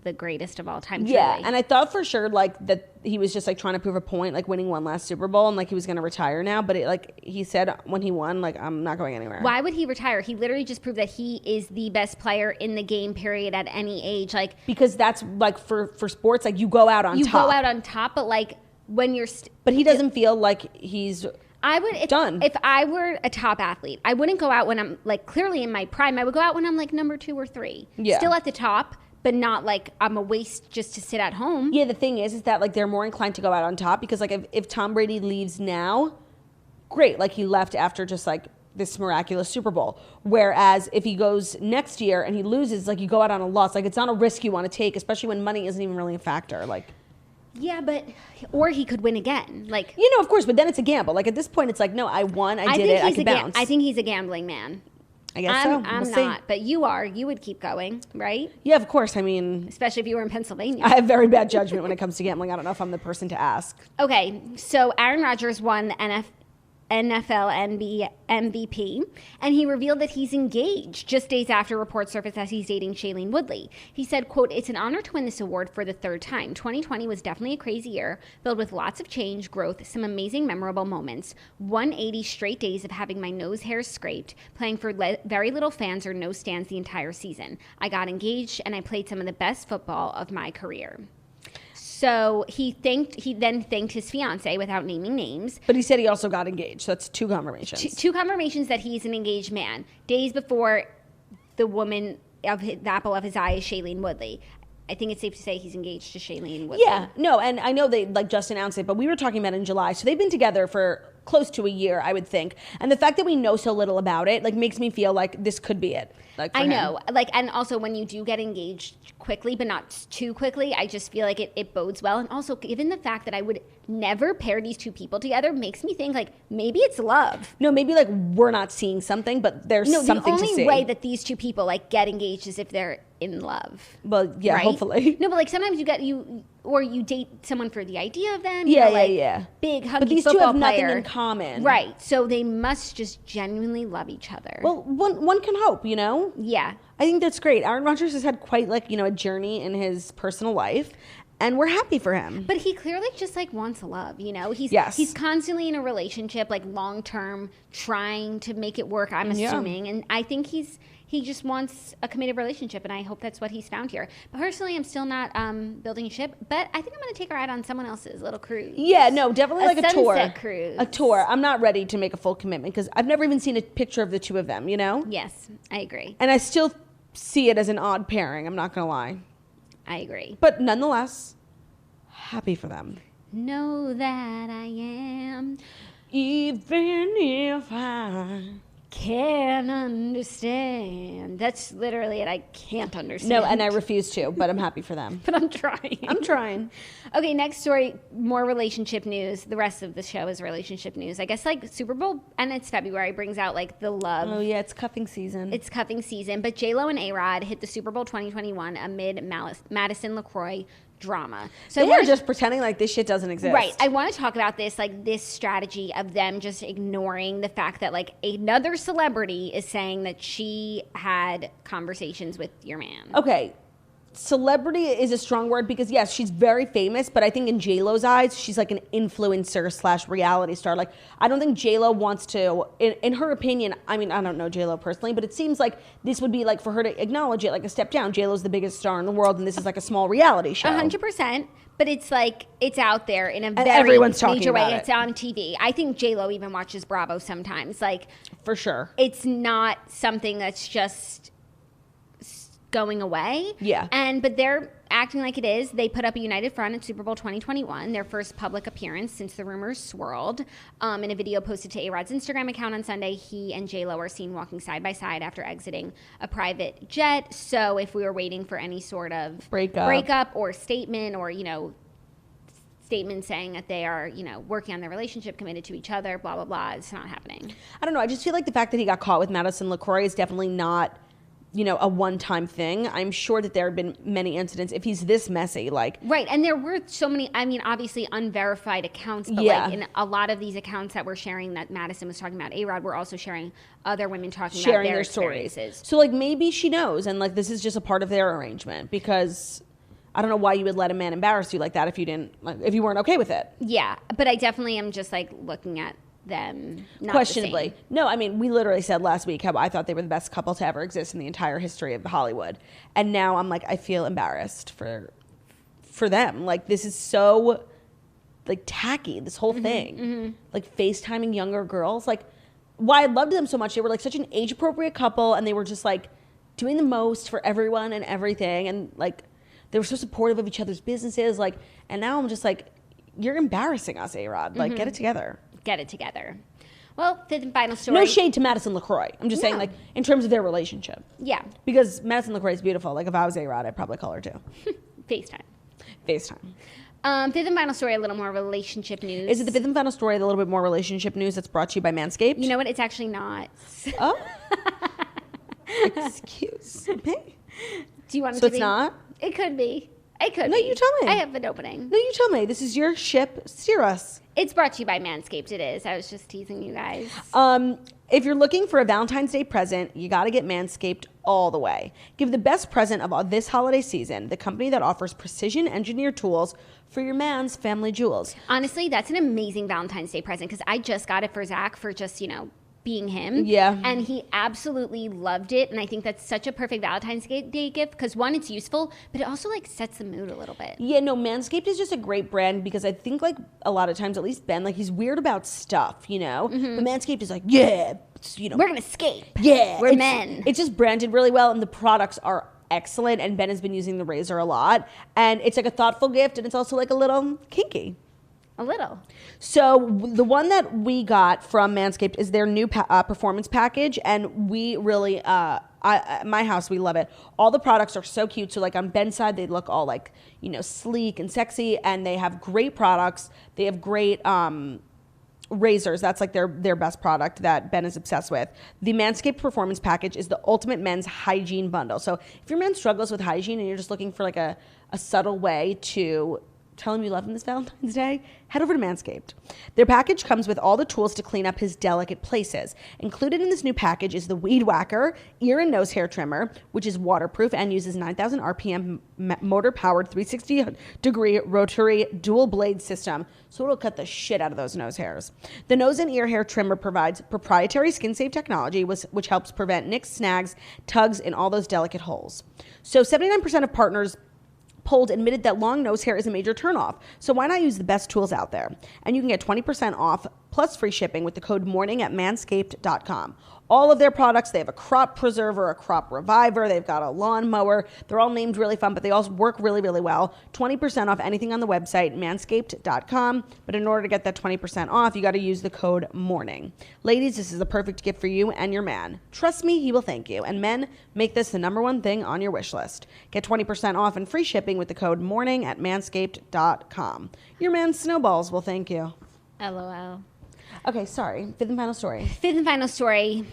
the greatest of all time. Yeah, truly. and I thought for sure like that he was just like trying to prove a point, like winning one last Super Bowl, and like he was going to retire now. But it, like he said when he won, like, I'm not going anywhere. Why would he retire? He literally just proved that he is the best player in the game, period, at any age. Like, because that's like for sports, like you go out on top. You go out on top, but like when you're but he doesn't feel like he's done. If I were a top athlete, I wouldn't go out when I'm like clearly in my prime. I would go out when I'm like number 2 or 3. Yeah. Still at the top, but not like I'm a waste just to sit at home. Yeah, the thing is that like they're more inclined to go out on top because like if Tom Brady leaves now, great, like he left after just like this miraculous Super Bowl. Whereas if he goes next year and he loses, like you go out on a loss. Like, it's not a risk you want to take, especially when money isn't even really a factor. Like, yeah, but or he could win again. Like, you know, of course, but then it's a gamble. Like at this point, it's like, no, I won, I did it, I could bounce. I think he's a gambling man. I guess so. I'm not, but you are. You would keep going, right? Yeah, of course. I mean, especially if you were in Pennsylvania. I have very bad judgment when it comes to gambling. I don't know if I'm the person to ask. Okay, so Aaron Rodgers won the NFL MVP, and he revealed that he's engaged just days after reports surfaced as he's dating Shailene Woodley. He said, quote, "It's an honor to win this award for the 3rd time. 2020 was definitely a crazy year, filled with lots of change, growth, some amazing memorable moments. 180 straight days of having my nose hairs scraped, playing for very little fans or no stands the entire season. I got engaged, and I played some of the best football of my career." So he then thanked his fiance without naming names. But he said he also got engaged. So that's 2 confirmations. Two confirmations that he's an engaged man. Days before the woman of the apple of his eye is Shailene Woodley. I think it's safe to say he's engaged to Shailene Woodley. Yeah, no, and I know they just announced it, but we were talking about it in July. So they've been together for close to a year, I would think. And the fact that we know so little about it, makes me feel like this could be it. I know. And also when you do get engaged quickly, but not too quickly, I just feel like it bodes well. And also, given the fact that I would never pair these 2 people together, makes me think, maybe it's love. No, maybe, we're not seeing something, but there's something to see. The only way that these 2 people, get engaged is if they're in love. Well, yeah, right? Hopefully. No, but, sometimes you date someone for the idea of them. Yeah. Big, huggy but these 2 have nothing in common. Right. So they must just genuinely love each other. Well, one can hope, Yeah. I think that's great. Aaron Rodgers has had quite, a journey in his personal life. And we're happy for him. But he clearly just wants love, He's constantly in a relationship, long term, trying to make it work, I'm assuming. And I think he just wants a committed relationship, and I hope that's what he's found here. But personally, I'm still not building a ship, but I think I'm going to take her out on someone else's little cruise. Yeah, no, definitely a tour. Sunset cruise. A tour. I'm not ready to make a full commitment because I've never even seen a picture of the 2 of them, Yes, I agree. And I still see it as an odd pairing, I'm not going to lie. I agree. But nonetheless, happy for them. Know that I am. Even if I can understand. That's literally it. I can't understand. No, and I refuse to, but I'm happy for them. But I'm trying. I'm trying. Okay, next story, more relationship news. The rest of the show is relationship news. I guess Super Bowl, and it's February, brings out the love. Oh, yeah, it's cuffing season. It's cuffing season. But J-Lo and A-Rod hit the Super Bowl 2021 amid Madison LeCroy drama. So they are just pretending like this shit doesn't exist. Right. I want to talk about this, this strategy of them just ignoring the fact that another celebrity is saying that she had conversations with your man. Okay. Celebrity is a strong word because yes, she's very famous, but I think in J-Lo's eyes, she's an influencer / reality star. I don't think J-Lo wants to, in her opinion, I don't know J-Lo personally, but it seems like this would be for her to acknowledge it, a step down. J-Lo's the biggest star in the world and this is a small reality show. 100%. But it's it's out there in a very everyone's major way. It. It's on TV. I think J-Lo even watches Bravo sometimes. For sure. It's not something that's just going away. Yeah. But they're acting like it is. They put up a united front at Super Bowl 2021, their first public appearance since the rumors swirled. In a video posted to A-Rod's Instagram account on Sunday, he and J-Lo are seen walking side by side after exiting a private jet. So if we were waiting for any sort of breakup or statement or, statement saying that they are, working on their relationship, committed to each other, blah, blah, blah, it's not happening. I don't know. I just feel like the fact that he got caught with Madison LeCroy is definitely not a one-time thing. I'm sure that there have been many incidents. If he's this messy, Right, and there were so many, obviously unverified accounts, but in a lot of these accounts that we're sharing that Madison was talking about, A-Rod, we're also sharing other women talking about their stories. So, maybe she knows, and, this is just a part of their arrangement, because I don't know why you would let a man embarrass you like that if you didn't, if you weren't okay with it. Yeah, but I definitely am just, looking at them not questionably. The same. No, we literally said last week how I thought they were the best couple to ever exist in the entire history of Hollywood. And now I'm I feel embarrassed for them. This is so tacky, this whole thing. FaceTiming younger girls. Why I loved them so much, they were such an age appropriate couple and they were just doing the most for everyone and everything and they were so supportive of each other's businesses and now I'm just you're embarrassing us, A-Rod. Get it together. Get it together. Well, fifth and final story. No shade to Madison LeCroy. I'm just saying, in terms of their relationship. Yeah. Because Madison LeCroy is beautiful. If I was A-Rod, I'd probably call her too. FaceTime. Fifth and final story, a little more relationship news. Is it the fifth and final story, a little bit more relationship news that's brought to you by Manscaped? You know what? It's actually not. Oh. Excuse me. Do you want it so to be? it's not? It could be. It could be. No, you tell me. I have an opening. No, you tell me. This is your ship. Steer us. It's brought to you by Manscaped. It is. I was just teasing you guys. If you're looking for a Valentine's Day present, you got to get Manscaped all the way. Give the best present of this holiday season, the company that offers precision engineered tools for your man's family jewels. Honestly, that's an amazing Valentine's Day present because I just got it for Zach for just, being him. Yeah. And he absolutely loved it. And I think that's such a perfect Valentine's Day gift because, one, it's useful, but it also like sets the mood a little bit. Yeah, no, Manscaped is just a great brand because I think like a lot of times, at least Ben, like he's weird about stuff, you know? But Manscaped is like, yeah, you know. We're going to escape. Yeah. We're men. It's just branded really well and the products are excellent. And Ben has been using the razor a lot. And it's like a thoughtful gift and it's also like a little kinky. A little. So the one that we got from Manscaped is their new performance package, and we really, my house, we love it. All the products are so cute. So like on Ben's side, they look all like, you know, sleek and sexy, and they have great products. They have great razors. That's like their best product that Ben is obsessed with. The Manscaped performance package is the ultimate men's hygiene bundle. So if your man struggles with hygiene and you're just looking for like a subtle way to tell him you love him this Valentine's Day, head over to Manscaped. Their package comes with all the tools to clean up his delicate places. Included in this new package is the Weed Whacker ear and nose hair trimmer, which is waterproof and uses 9,000 RPM motor-powered 360-degree rotary dual blade system, so it'll cut the shit out of those nose hairs. The nose and ear hair trimmer provides proprietary skin-safe technology, which helps prevent nicks, snags, tugs in all those delicate holes. So 79% of partners polled admitted that long nose hair is a major turnoff. So why not use the best tools out there? And you can get 20% off plus free shipping with the code MORNING at manscaped.com. All of their products, they have a crop preserver, a crop reviver, they've got a lawn mower. They're all named really fun, but they all work really, really well. 20% off anything on the website, manscaped.com. But in order to get that 20% off, you got to use the code MORNING. Ladies, this is the perfect gift for you and your man. Trust me, he will thank you. And men, make this the #1 thing on your wish list. Get 20% off and free shipping with the code MORNING at manscaped.com. Your man's snowballs will thank you. LOL. Okay, sorry. Fifth and final story. Fifth and final story.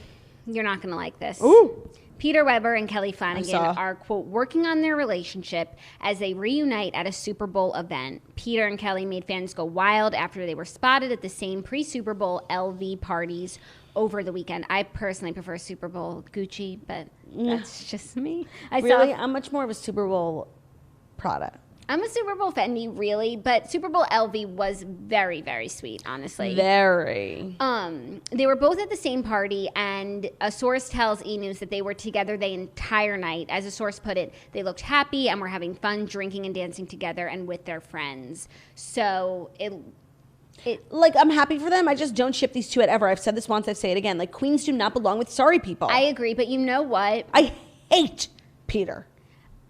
You're not going to like this. Ooh. Peter Weber and Kelley Flanagan are, quote, working on their relationship as they reunite at a Super Bowl event. Peter and Kelley made fans go wild after they were spotted at the same pre-Super Bowl LV parties over the weekend. I personally prefer Super Bowl Gucci, but that's just me. I'm much more of a Super Bowl Prada. I'm a Super Bowl Fendi, really, but Super Bowl LV was very, very sweet, honestly. Very. They were both at the same party, and a source tells E! News that they were together the entire night. As a source put it, they looked happy and were having fun drinking and dancing together and with their friends. So like, I'm happy for them. I just don't ship these two at ever. I've said this once, I say it again. Like, queens do not belong with sorry people. I agree, but you know what? I hate Peter.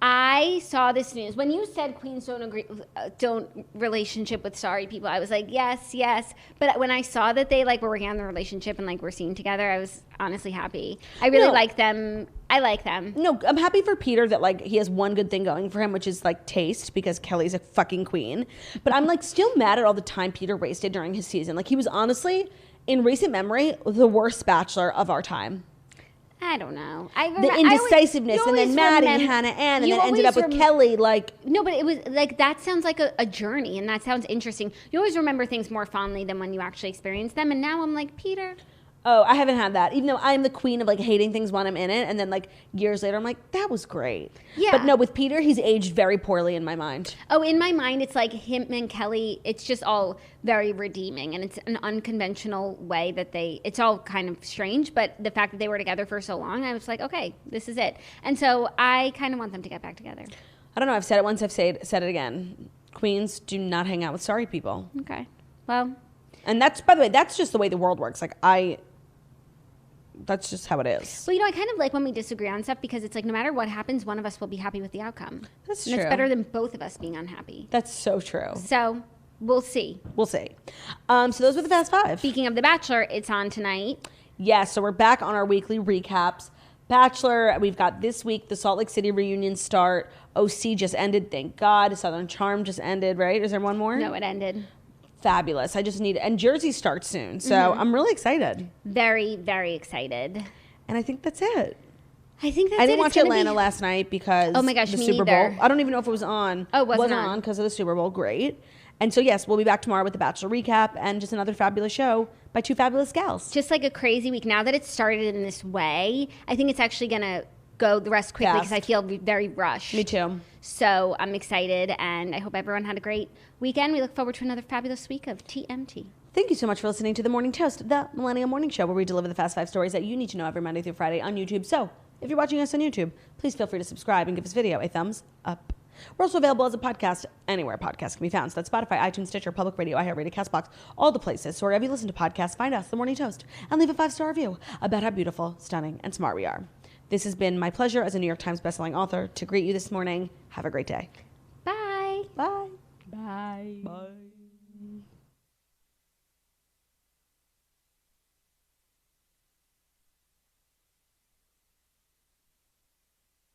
I saw this news. When you said queens don't relationship with sorry people, I was like, yes. But when I saw that they like were working on the relationship and like were seen together, I was honestly happy. I really like them. I like them. No, I'm happy for Peter that like he has one good thing going for him, which is like taste, because Kelley's a fucking queen. But I'm like still mad at all the time Peter wasted during his season. Like he was honestly, in recent memory, the worst bachelor of our time. I don't know. The indecisiveness, and then Maddie, Hannah, Ann, and then ended up with Kelley. Like no, but it was like that sounds like a journey, and that sounds interesting. You always remember things more fondly than when you actually experience them. And now I'm like, Peter. Oh, I haven't had that. Even though I'm the queen of like hating things when I'm in it, and then like years later, I'm like, that was great. Yeah. But no, with Peter, he's aged very poorly in my mind. Oh, in my mind, it's like him and Kelley. It's just all very redeeming, and it's an unconventional way that it's all kind of strange. But the fact that they were together for so long, I was like, okay, this is it. And so I kind of want them to get back together. I don't know. I've said it once. I've said it again. Queens do not hang out with sorry people. Okay. Well. And that's, by the way, that's just the way the world works. Like that's just how it is. Well, I kind of like when we disagree on stuff because it's like no matter what happens, one of us will be happy with the outcome. That's true. It's better than both of us being unhappy. That's so true. So we'll see. So those were the Fast Five. Speaking of The Bachelor, it's on tonight. Yes, so we're back on our weekly recaps. Bachelor, we've got this week the Salt Lake City reunion start. OC just ended, thank God. Southern Charm just ended, right? Is there one more? No, it ended. Fabulous. And Jersey starts soon, so I'm really excited. Very, very excited. And I think that's it. I didn't watch Atlanta last night because oh my gosh, the me Super neither. Bowl. I don't even know if it was on. Oh, it wasn't on because of the Super Bowl. Great. And so yes, we'll be back tomorrow with the Bachelor recap and just another fabulous show by two fabulous gals. Just like a crazy week. Now that it's started in this way, I think it's actually gonna go the rest quickly because I feel very rushed. Me too. So I'm excited, and I hope everyone had a great weekend. We look forward to another fabulous week of TMT. Thank you so much for listening to The Morning Toast, the Millennial Morning Show, where we deliver the fast 5 stories that you need to know every Monday through Friday on YouTube. So, if you're watching us on YouTube, please feel free to subscribe and give this video a thumbs up. We're also available as a podcast anywhere podcasts can be found. So that's Spotify, iTunes, Stitcher, Public Radio, iHeartRadio, CastBox, all the places. So wherever you listen to podcasts, find us, The Morning Toast, and leave a 5-star review about how beautiful, stunning, and smart we are. This has been my pleasure as a New York Times bestselling author to greet you this morning. Have a great day. Bye. Bye. Bye. Bye.